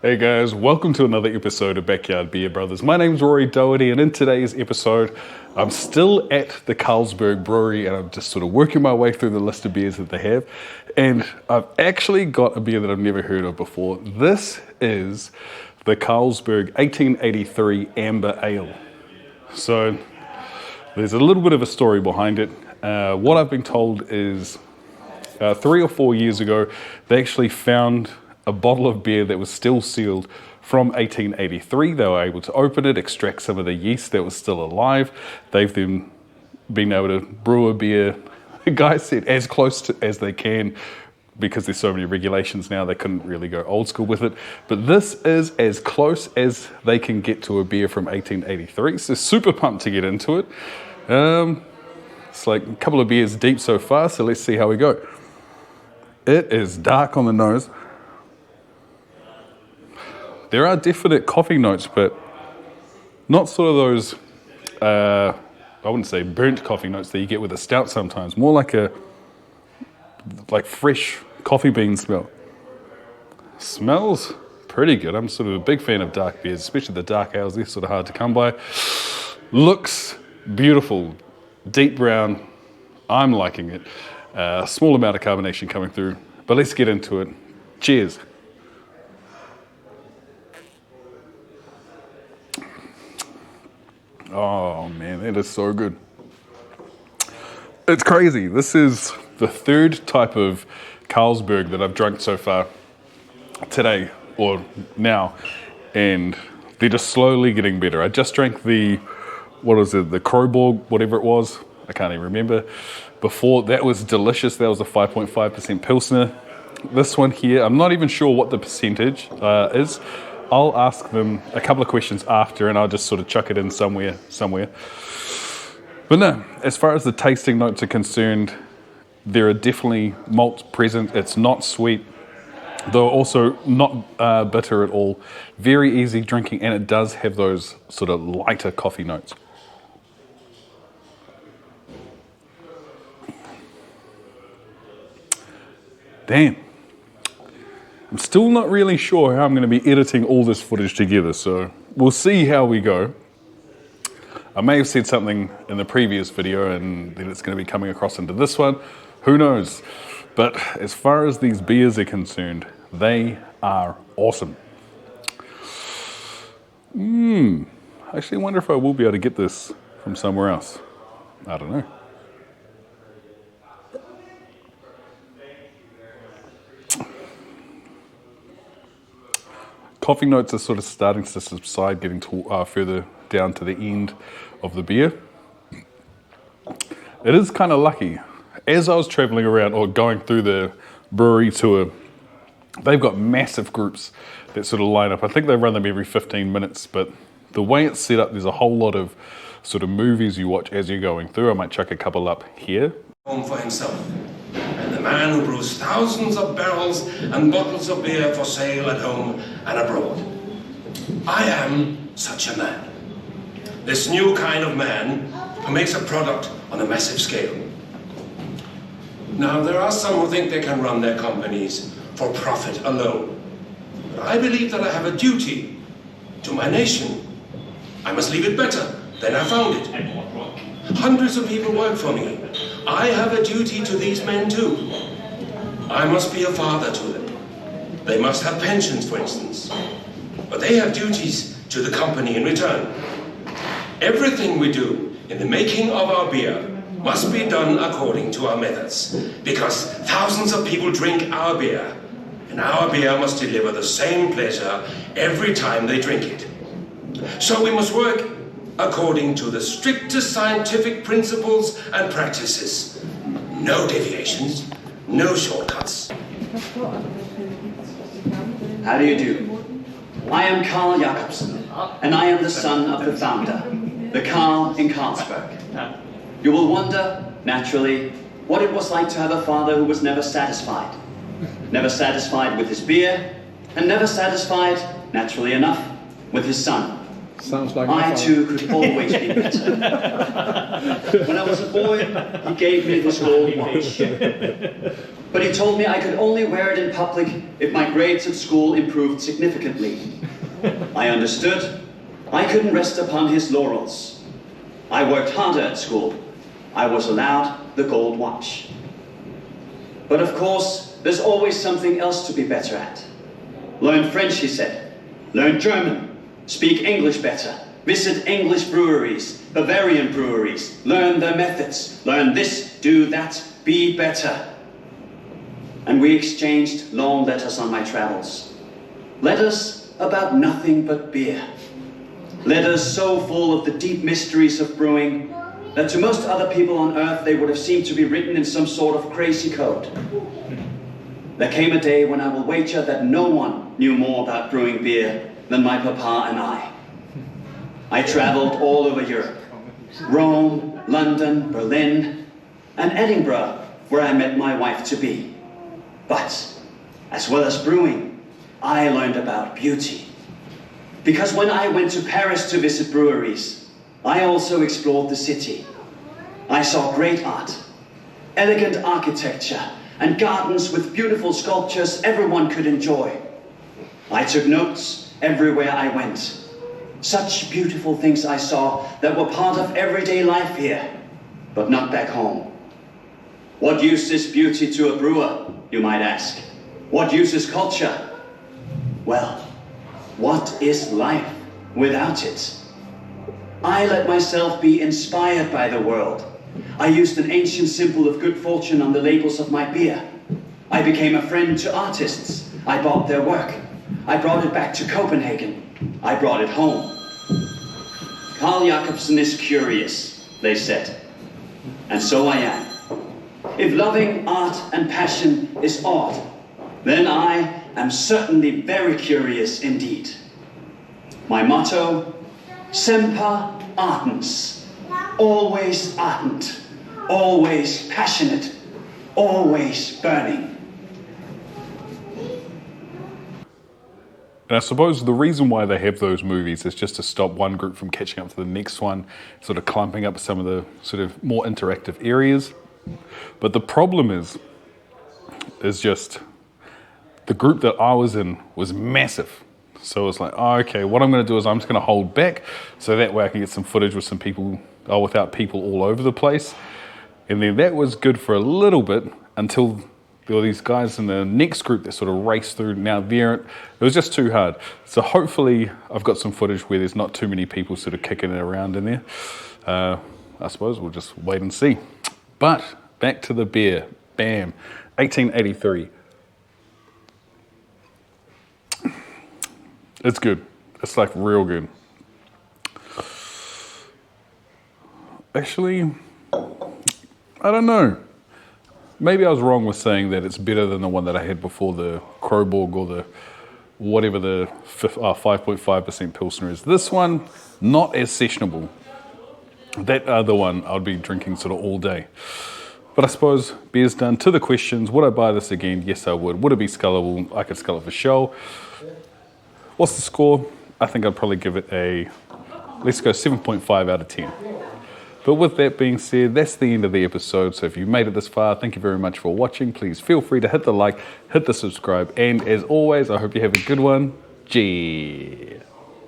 Hey guys, welcome to another episode of Backyard Beer Brothers. My name's Rory Doherty, and in today's episode, I'm still at the Carlsberg Brewery, and I'm just sort of working my way through the list of beers that they have. And I've actually got a beer that I've never heard of before. This is the Carlsberg 1883 Amber Ale. So there's a little bit of a story behind it. What I've been told is 3 or 4 years ago, they actually found a bottle of beer that was still sealed from 1883. They were able to open it, extract some of the yeast that was still alive. They've then been able to brew a beer, the guy said, as close to as they can, because there's so many regulations now, they couldn't really go old school with it. But this is as close as they can get to a beer from 1883. So super pumped to get into it. It's like a couple of beers deep so far, so let's see how we go. It is dark on the nose. There are definite coffee notes, but not sort of those, I wouldn't say burnt coffee notes that you get with a stout sometimes. More like fresh coffee bean smell. Smells pretty good. I'm sort of a big fan of dark beers, especially the dark ales. They're sort of hard to come by. Looks beautiful, deep brown. I'm liking it. Small amount of carbonation coming through, but let's get into it. Cheers. Oh man, that is so good. It's crazy. This is the third type of Carlsberg that I've drunk so far today, or now, and they're just slowly getting better. I just drank the Crowborg, whatever it was. I can't even remember. Before, that was delicious. That was a 5.5% Pilsner. This one here, I'm not even sure what the percentage is. I'll ask them a couple of questions after, and I'll just sort of chuck it in somewhere. But no, as far as the tasting notes are concerned, there are definitely malts present. It's not sweet, though also not bitter at all. Very easy drinking, and it does have those sort of lighter coffee notes. Damn. I'm still not really sure how I'm going to be editing all this footage together, so we'll see how we go. I may have said something in the previous video and then it's going to be coming across into this one. Who knows? But as far as these beers are concerned, they are awesome. I actually wonder if I will be able to get this from somewhere else. I don't know. Coffee notes are sort of starting to subside, getting to, further down to the end of the beer. It is kind of lucky. As I was traveling around or going through the brewery tour, they've got massive groups that sort of line up. I think they run them every 15 minutes, but the way it's set up, there's a whole lot of sort of movies you watch as you're going through. I might chuck a couple up here. Home for himself. And the man who brews thousands of barrels and bottles of beer for sale at home and abroad. I am such a man. This new kind of man who makes a product on a massive scale. Now, there are some who think they can run their companies for profit alone. But I believe that I have a duty to my nation. I must leave it better than I found it. Hundreds of people work for me. I have a duty to these men too. I must be a father to them. They must have pensions, for instance. But they have duties to the company in return. Everything we do in the making of our beer must be done according to our methods, because thousands of people drink our beer, and our beer must deliver the same pleasure every time they drink it. So we must work according to the strictest scientific principles and practices. No deviations, no shortcuts. How do you do? I am Carl Jacobsen, and I am the son of the founder, the Carl in Carlsberg. You will wonder, naturally, what it was like to have a father who was never satisfied. Never satisfied with his beer, and never satisfied, naturally enough, with his son. Sounds like I too could always be better. When I was a boy, he gave me this gold watch. But he told me I could only wear it in public if my grades at school improved significantly. I understood. I couldn't rest upon his laurels. I worked harder at school. I was allowed the gold watch. But of course, there's always something else to be better at. Learn French, he said. Learn German. Speak English better. Visit English breweries, Bavarian breweries. Learn their methods. Learn this, do that, be better. And we exchanged long letters on my travels. Letters about nothing but beer. Letters so full of the deep mysteries of brewing that to most other people on earth they would have seemed to be written in some sort of crazy code. There came a day when I will wager that no one knew more about brewing beer than my papa and I. I traveled all over Europe. Rome, London, Berlin, and Edinburgh, where I met my wife-to-be. But, as well as brewing, I learned about beauty. Because when I went to Paris to visit breweries, I also explored the city. I saw great art, elegant architecture, and gardens with beautiful sculptures everyone could enjoy. I took notes everywhere I went. Such beautiful things I saw that were part of everyday life here, but not back home. What use is beauty to a brewer, you might ask? What use is culture? Well, what is life without it? I let myself be inspired by the world. I used an ancient symbol of good fortune on the labels of my beer. I became a friend to artists. I bought their work. I brought it back to Copenhagen. I brought it home. Carl Jacobsen is curious, they said. And so I am. If loving art and passion is odd, then I am certainly very curious indeed. My motto, Semper Ardens, always ardent, always passionate, always burning. And I suppose the reason why they have those movies is just to stop one group from catching up to the next one, sort of clumping up some of the sort of more interactive areas. But the problem is just the group that I was in was massive. So it's like, oh, okay, what I'm going to do is I'm just going to hold back so that way I can get some footage with some people, without people all over the place. And then that was good for a little bit until there were these guys in the next group that sort of raced through. Now it was just too hard. So hopefully I've got some footage where there's not too many people sort of kicking it around in there. I suppose we'll just wait and see. But back to the beer. Bam. 1883. It's good. It's like real good. Actually, I don't know. Maybe I was wrong with saying that it's better than the one that I had before, the Kroborg or the whatever the 5.5% Pilsner is. This one, not as sessionable. That other one, I'd be drinking sort of all day. But I suppose beer's done. To the questions, would I buy this again? Yes, I would. Would it be scullable? I could scull it for show. What's the score? I think I'd probably give it let's go 7.5 out of 10. But with that being said, that's the end of the episode. So if you've made it this far, thank you very much for watching. Please feel free to hit the like, hit the subscribe, and as always, I hope you have a good one. Cheers.